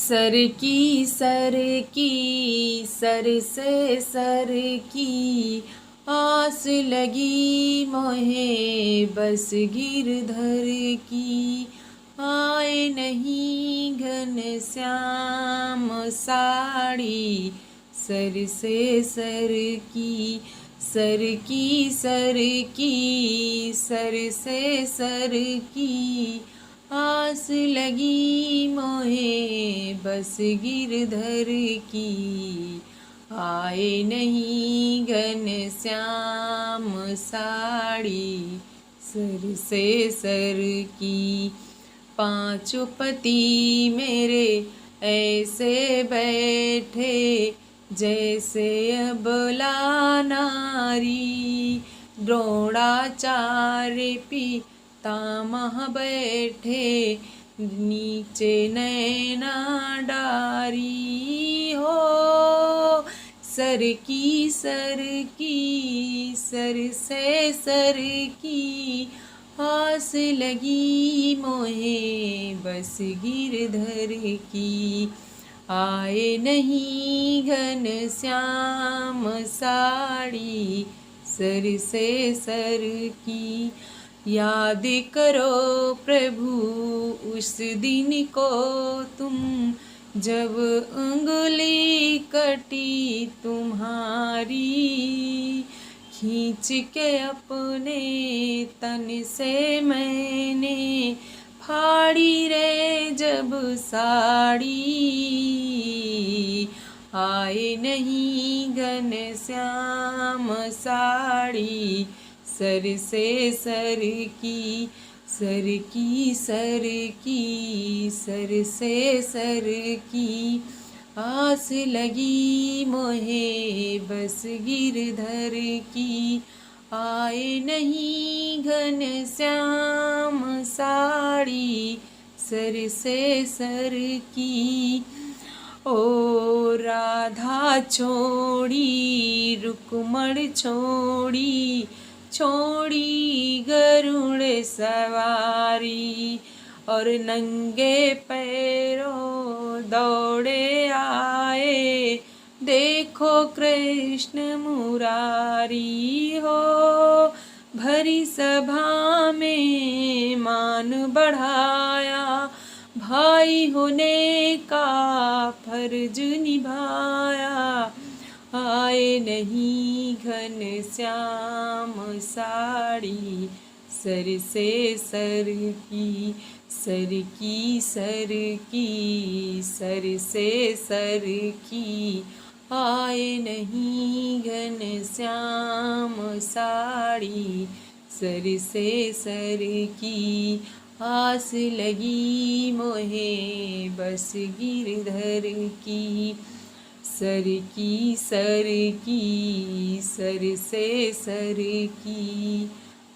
Sir की sir से sir की आस लगी मोहे बस गिरधर की। आए नहीं घन श्याम साड़ी सर से सर की। सर की सर की सर से सर की आस लगी मोहे बस गिरधर की। आए नहीं घन श्याम साड़ी सर से सर की। पांचों पति मेरे ऐसे बैठे जैसे अबला नारी। द्रोणाचार्य पितामह बैठे नीचे नैना डारी हो। सर की सर से सर की आस लगी मोहे बस गिरधर की। आए नहीं घन श्याम साड़ी सर से सर की। याद करो प्रभु उस दिन को तुम जब उंगली कटी तुम्हारी। खींच के अपने तन से मैंने फाड़ी रे जब साड़ी। आए नहीं घन श्याम साड़ी सर से सर की। सर की सर की सर से सर की आस लगी मोहे बस गिरधर की। आए नहीं घन श्याम साड़ी सर से सर की। ओ राधा छोड़ी रुक्मण छोड़ी छोड़ी गरुड़ सवारी। और नंगे पैरों दौड़े आए देखो कृष्ण मुरारी हो। भरी सभा में मान बढ़ाया भाई होने का फर्ज निभाया। आए नहीं घन श्याम साड़ी सर से सर की। सर की सर की सर से सर की आए नहीं घन श्याम साड़ी सर से सर की। आस लगी मोहे बस गिरधर की। सर की सर की सर से सर की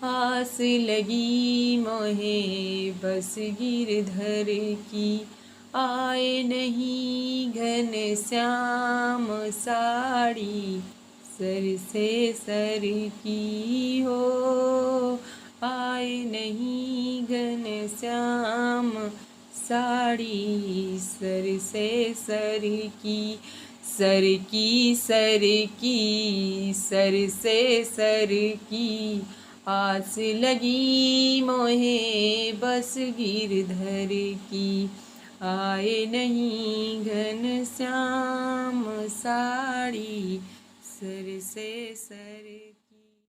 आस लगी मोहे बस गिरधर की। आए नहीं घन श्याम साड़ी सर से सर की हो। आए नहीं घन श्याम साड़ी सर से सर की। सर की सर की सर से सर की आस लगी मोहे बस गिरधर की। आए नहीं घन श्याम साड़ी सर से सर